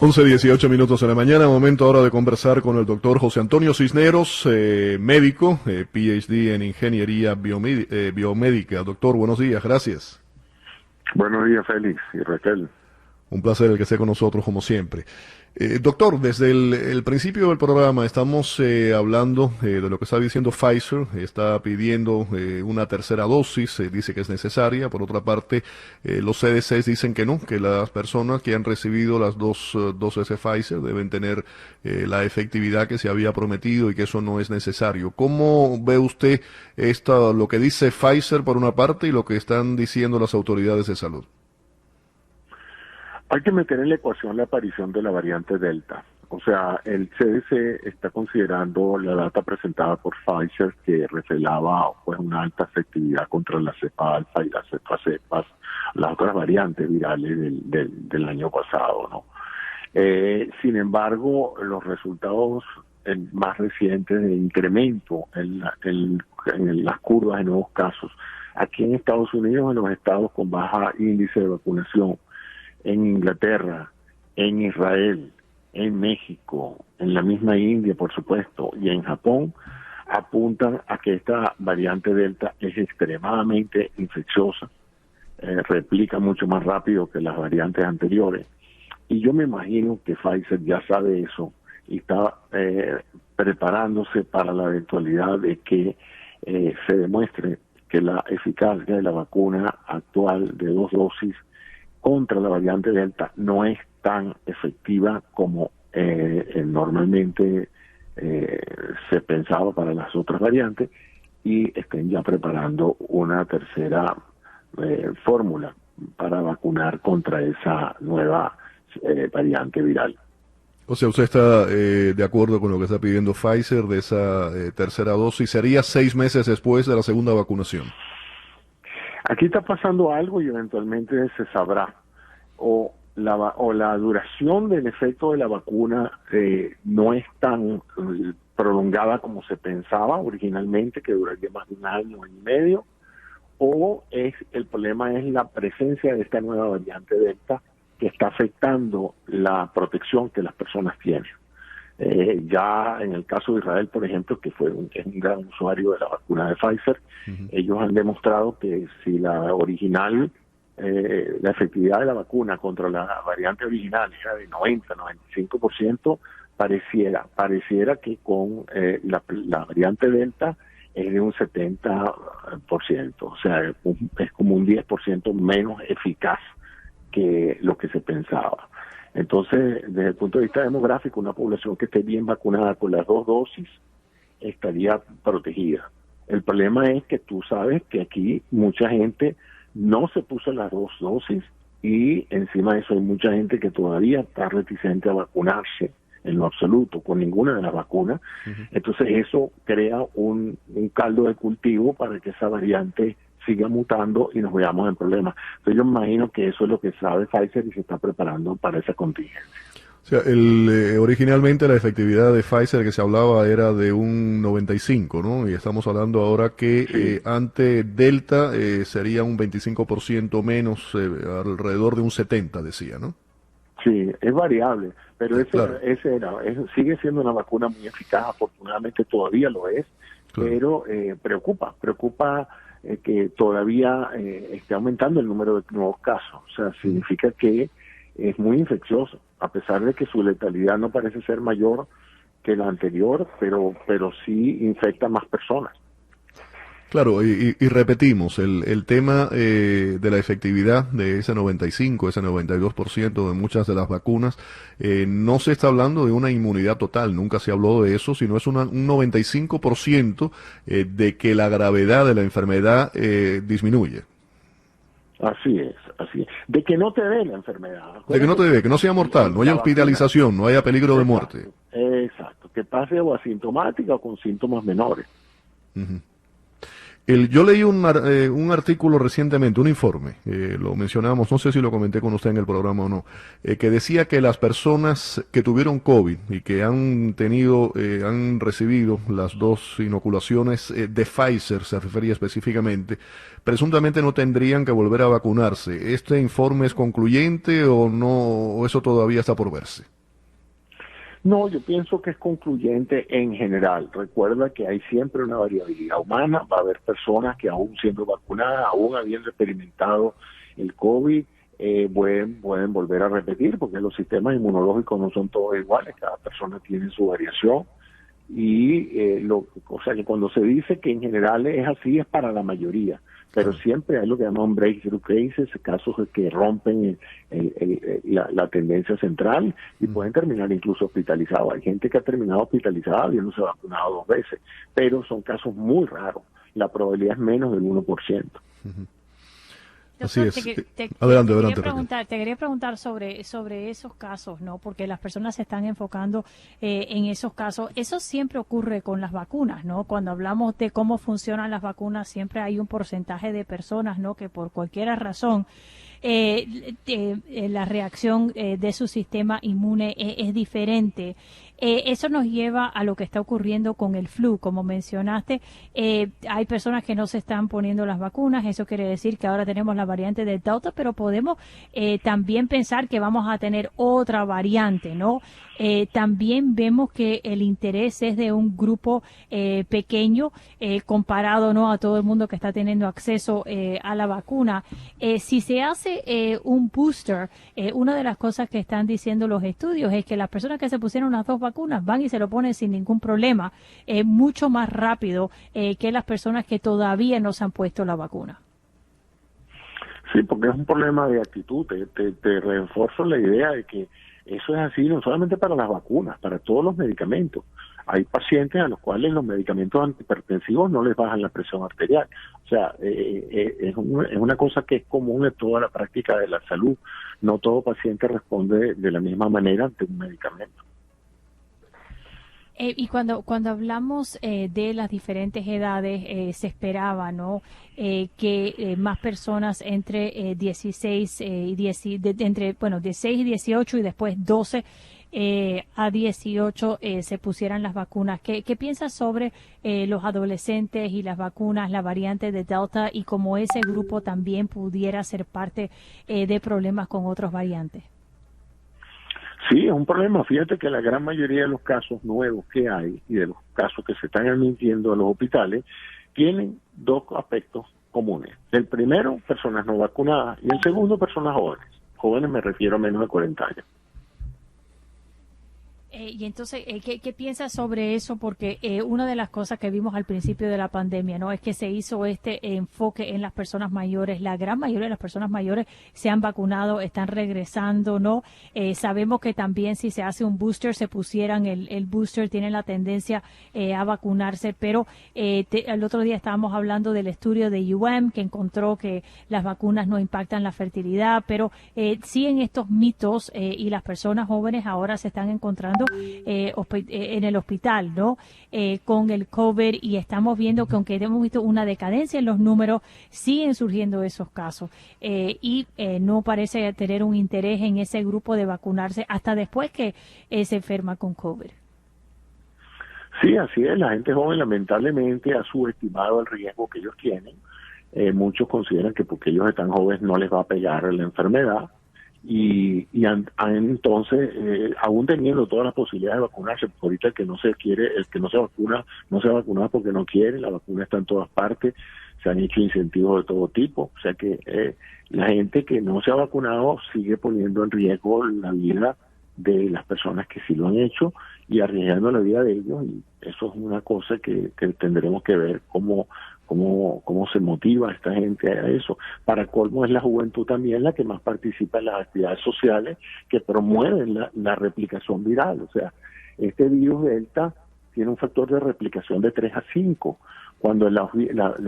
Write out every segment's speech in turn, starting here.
11:18 de la mañana, momento ahora de conversar con el doctor José Antonio Cisneros, médico, PhD en Ingeniería Biomédica. Doctor, buenos días, gracias. Buenos días, Félix y Raquel. Un placer el que esté con nosotros, como siempre. Doctor, desde el principio del programa estamos hablando de lo que está diciendo Pfizer. Está pidiendo una tercera dosis, dice que es necesaria. Por otra parte, los CDCs dicen que no, que las personas que han recibido las dos dosis de Pfizer deben tener la efectividad que se había prometido y que eso no es necesario. ¿Cómo ve usted lo que dice Pfizer por una parte y lo que están diciendo las autoridades de salud? Hay que meter en la ecuación la aparición de la variante Delta. O sea, el CDC está considerando la data presentada por Pfizer que revelaba pues una alta efectividad contra la cepa alfa y las cepas, las otras variantes virales del año pasado, ¿no? Sin embargo, los resultados más recientes de incremento en las curvas de nuevos casos aquí en Estados Unidos, en los estados con baja índice de vacunación, en Inglaterra, en Israel, en México, en la misma India, por supuesto, y en Japón, apuntan a que esta variante Delta es extremadamente infecciosa, replica mucho más rápido que las variantes anteriores. Y yo me imagino que Pfizer ya sabe eso y está preparándose para la eventualidad de que se demuestre que la eficacia de la vacuna actual de 2 dosis contra la variante Delta no es tan efectiva como normalmente se pensaba para las otras variantes, y estén ya preparando una tercera fórmula para vacunar contra esa nueva variante viral. O sea, usted está de acuerdo con lo que está pidiendo Pfizer de esa tercera dosis. ¿Sería 6 meses después de la segunda vacunación? Aquí está pasando algo y eventualmente se sabrá. O la duración del efecto de la vacuna no es tan prolongada como se pensaba originalmente, que duraría más de 1 año, 1 año y medio, o el problema es la presencia de esta nueva variante Delta que está afectando la protección que las personas tienen. Ya en el caso de Israel, por ejemplo, que es un gran usuario de la vacuna de Pfizer, ellos han demostrado que si la original, la efectividad de la vacuna contra la variante original era de 90-95%, pareciera que con la variante Delta es de un 70%, o sea, es como un 10% menos eficaz que lo que se pensaba. Entonces, desde el punto de vista demográfico, una población que esté bien vacunada con las 2 dosis estaría protegida. El problema es que tú sabes que aquí mucha gente no se puso las 2 dosis y encima de eso hay mucha gente que todavía está reticente a vacunarse en lo absoluto con ninguna de las vacunas. Entonces eso crea un caldo de cultivo para que esa variante siga mutando y nos veamos en problemas. Entonces yo me imagino que eso es lo que sabe Pfizer y se está preparando para esa contingencia. O sea, originalmente la efectividad de Pfizer que se hablaba era de un 95, ¿no? Y estamos hablando ahora que Sí. ante Delta sería un 25% menos, alrededor de un 70, decía, ¿no? Sí, es variable, pero Claro. sigue siendo una vacuna muy eficaz, afortunadamente todavía lo es, Claro. pero preocupa que todavía esté aumentando el número de nuevos casos. O sea, significa que es muy infeccioso, a pesar de que su letalidad no parece ser mayor que la anterior, pero sí infecta más personas. Claro, y repetimos, el tema de la efectividad de ese 95, ese 92% de muchas de las vacunas, no se está hablando de una inmunidad total, nunca se habló de eso, sino es un 95% de que la gravedad de la enfermedad disminuye. Así es. De que no te dé la enfermedad. De que no te dé, que no sea mortal, no haya hospitalización, no haya peligro de muerte. Exacto, que pase o asintomática o con síntomas menores. Yo leí un artículo recientemente, un informe, lo mencionamos, no sé si lo comenté con usted en el programa o no, que decía que las personas que tuvieron COVID y que han recibido las dos inoculaciones de Pfizer, se refería específicamente, presuntamente no tendrían que volver a vacunarse. ¿Este informe es concluyente o no, o eso todavía está por verse? No, yo pienso que es concluyente en general. Recuerda que hay siempre una variabilidad humana. Va a haber personas que aún siendo vacunadas, aún habiendo experimentado el COVID, pueden volver a repetir, porque los sistemas inmunológicos no son todos iguales. Cada persona tiene su variación. O sea que cuando se dice que en general es así, es para la mayoría. Pero siempre hay lo que llaman breakthrough cases, casos que rompen la tendencia central y pueden terminar incluso hospitalizados. Hay gente que ha terminado hospitalizada habiéndose vacunado 2 veces, pero son casos muy raros. La probabilidad es menos del 1%. Así Doctor, es. Adelante, te quería preguntar sobre esos casos, ¿no? Porque las personas se están enfocando en esos casos. Eso siempre ocurre con las vacunas, ¿no? Cuando hablamos de cómo funcionan las vacunas, siempre hay un porcentaje de personas, ¿no? Que por cualquier razón la reacción de su sistema inmune es diferente. Eso nos lleva a lo que está ocurriendo con el flu. Como mencionaste, hay personas que no se están poniendo las vacunas. Eso quiere decir que ahora tenemos la variante de Delta, pero podemos también pensar que vamos a tener otra variante, ¿no? También vemos que el interés es de un grupo pequeño comparado, ¿no?, a todo el mundo que está teniendo acceso a la vacuna. Si se hace un booster, una de las cosas que están diciendo los estudios es que las personas que se pusieron las 2 vacunas van y se lo ponen sin ningún problema, mucho más rápido que las personas que todavía no se han puesto la vacuna. Sí, porque es un problema de actitud. Te refuerzo la idea de que eso es así no solamente para las vacunas, para todos los medicamentos. Hay pacientes a los cuales los medicamentos antihipertensivos no les bajan la presión arterial. O sea, es una cosa que es común en toda la práctica de la salud. No todo paciente responde de la misma manera ante un medicamento. Y cuando hablamos de las diferentes edades, se esperaba, ¿no?, que más personas entre 16 y 16 y 18 y después 12 a 18 se pusieran las vacunas. ¿Qué piensas sobre los adolescentes y las vacunas, la variante de Delta y cómo ese grupo también pudiera ser parte de problemas con otras variantes? Sí, es un problema. Fíjate que la gran mayoría de los casos nuevos que hay y de los casos que se están admitiendo a los hospitales tienen 2 aspectos comunes. El primero, personas no vacunadas, y el segundo, personas jóvenes. Jóvenes me refiero a menos de 40 años. Y entonces, ¿qué piensas sobre eso? Porque una de las cosas que vimos al principio de la pandemia, ¿no?, es que se hizo este enfoque en las personas mayores. La gran mayoría de las personas mayores se han vacunado, están regresando, ¿no? Sabemos que también si se hace un booster, se pusieran el booster, tienen la tendencia a vacunarse, pero el otro día estábamos hablando del estudio de UM que encontró que las vacunas no impactan la fertilidad, pero siguen estos mitos y las personas jóvenes ahora se están encontrando en el hospital, ¿no?, con el COVID, y estamos viendo que aunque hemos visto una decadencia en los números, siguen surgiendo esos casos y no parece tener un interés en ese grupo de vacunarse hasta después que se enferma con COVID. Sí, así es. La gente joven lamentablemente ha subestimado el riesgo que ellos tienen. Muchos consideran que porque ellos están jóvenes no les va a pegar la enfermedad. Entonces, aún teniendo todas las posibilidades de vacunarse, porque ahorita el que no se vacuna, no se vacuna porque no quiere, la vacuna está en todas partes, se han hecho incentivos de todo tipo, o sea que la gente que no se ha vacunado sigue poniendo en riesgo la vida de las personas que sí lo han hecho y arriesgando la vida de ellos, y eso es una cosa que tendremos que ver cómo se motiva a esta gente a eso. Para colmo es la juventud también la que más participa en las actividades sociales que promueven la replicación viral. O sea, este virus Delta tiene un factor de replicación de 3 a 5, cuando las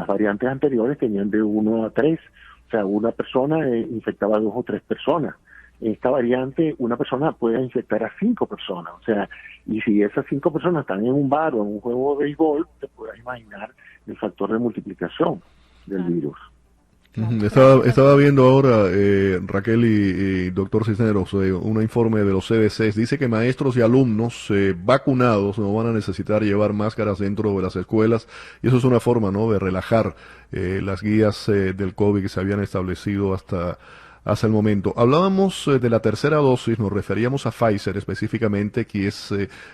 variantes anteriores tenían de 1 a 3. O sea, una persona infectaba a 2 o 3 personas. esta variante, una persona puede infectar a 5 personas. O sea, y si esas 5 personas están en un bar o en un juego de béisbol, te puedes imaginar el factor de multiplicación del virus. Estaba viendo ahora, Raquel y doctor Cisneros, un informe de los CDC. Dice que maestros y alumnos vacunados no van a necesitar llevar máscaras dentro de las escuelas, y eso es una forma, ¿no?, de relajar las guías del COVID que se habían establecido hasta el momento. Hablábamos de la tercera dosis, nos referíamos a Pfizer específicamente, que es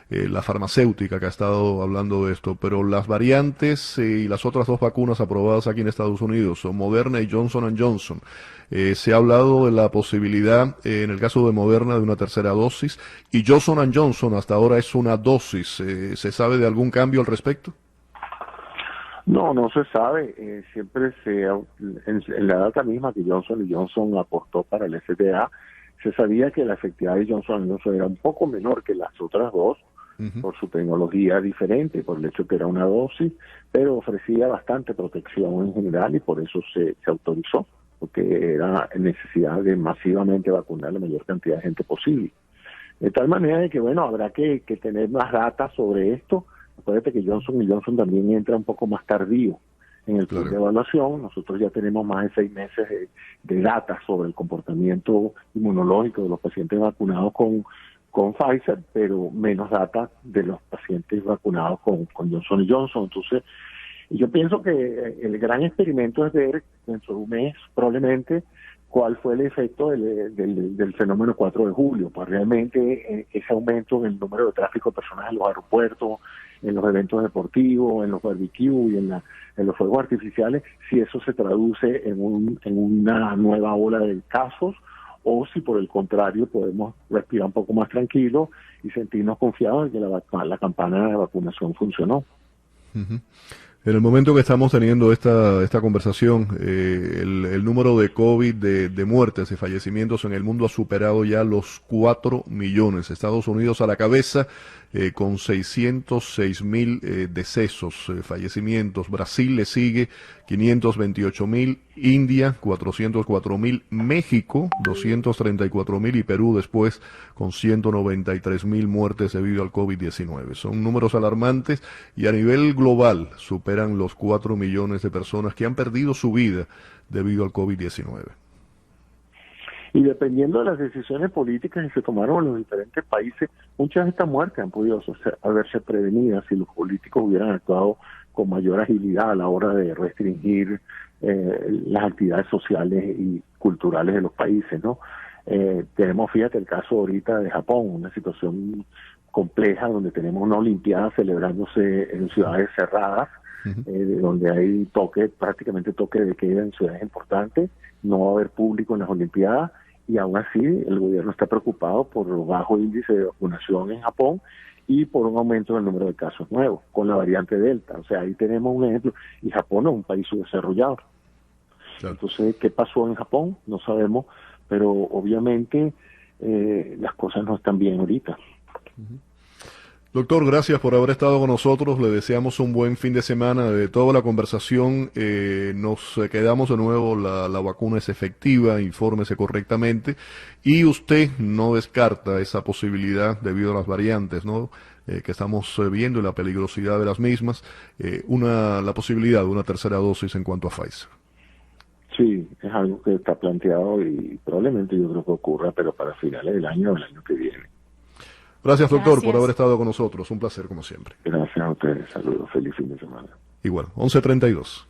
la farmacéutica que ha estado hablando de esto, pero las variantes y las otras 2 vacunas aprobadas aquí en Estados Unidos son Moderna y Johnson & Johnson. Se ha hablado de la posibilidad, en el caso de Moderna, de una tercera dosis, y Johnson & Johnson hasta ahora es una dosis. ¿Se sabe de algún cambio al respecto? No, no se sabe. Siempre en la data misma que Johnson Johnson aportó para el FDA, se sabía que la efectividad de Johnson Johnson era un poco menor que las otras 2, por su tecnología diferente, por el hecho que era una dosis, pero ofrecía bastante protección en general y por eso se autorizó, porque era necesidad de masivamente vacunar la mayor cantidad de gente posible. De tal manera de que, bueno, habrá que tener más data sobre esto. Acuérdate que Johnson Johnson también entra un poco más tardío en el plan de evaluación. Nosotros ya tenemos más de 6 meses de data sobre el comportamiento inmunológico de los pacientes vacunados con Pfizer, pero menos data de los pacientes vacunados con Johnson Johnson. Entonces, yo pienso que el gran experimento es ver dentro de un mes probablemente cuál fue el efecto del fenómeno 4 de julio. Pues realmente ese aumento en el número de tráfico de personas en los aeropuertos, en los eventos deportivos, en los barbecues y en los fuegos artificiales, si eso se traduce en una nueva ola de casos, o si por el contrario podemos respirar un poco más tranquilos y sentirnos confiados de que la campana de vacunación funcionó. En el momento que estamos teniendo esta conversación, el número de COVID, de muertes, de fallecimientos en el mundo ha superado ya los 4 millones. Estados Unidos a la cabeza con 606,000 decesos, fallecimientos. Brasil le sigue 528,000, India 404,000, México 234,000 y Perú después con 193,000 muertes debido al COVID-19. Son números alarmantes y a nivel global superan los 4 millones de personas que han perdido su vida debido al COVID-19. Y dependiendo de las decisiones políticas que se tomaron en los diferentes países, muchas de estas muertes han podido haberse prevenidas si los políticos hubieran actuado con mayor agilidad a la hora de restringir las actividades sociales y culturales de los países, ¿no? Tenemos, fíjate, el caso ahorita de Japón, una situación compleja donde tenemos una olimpiada celebrándose en ciudades cerradas, donde hay prácticamente toque de queda en ciudades importantes, no va a haber público en las olimpiadas, y aún así el gobierno está preocupado por el bajo índice de vacunación en Japón y por un aumento del número de casos nuevos con la variante Delta. O sea, ahí tenemos un ejemplo, y Japón es un país subdesarrollado. Claro. Entonces, ¿qué pasó en Japón? No sabemos, pero obviamente las cosas no están bien ahorita. Doctor, gracias por haber estado con nosotros. Le deseamos un buen fin de semana. De toda la conversación nos quedamos de nuevo, la vacuna es efectiva, infórmese correctamente, y usted no descarta esa posibilidad debido a las variantes, ¿no?, que estamos viendo y la peligrosidad de las mismas, la posibilidad de una tercera dosis en cuanto a Pfizer. Sí, es algo que está planteado y probablemente yo creo que ocurra, pero para finales del año o el año que viene. Gracias, doctor, por haber estado con nosotros. Un placer, como siempre. Gracias a ustedes. Saludos. Feliz fin de semana. Igual, 11:32.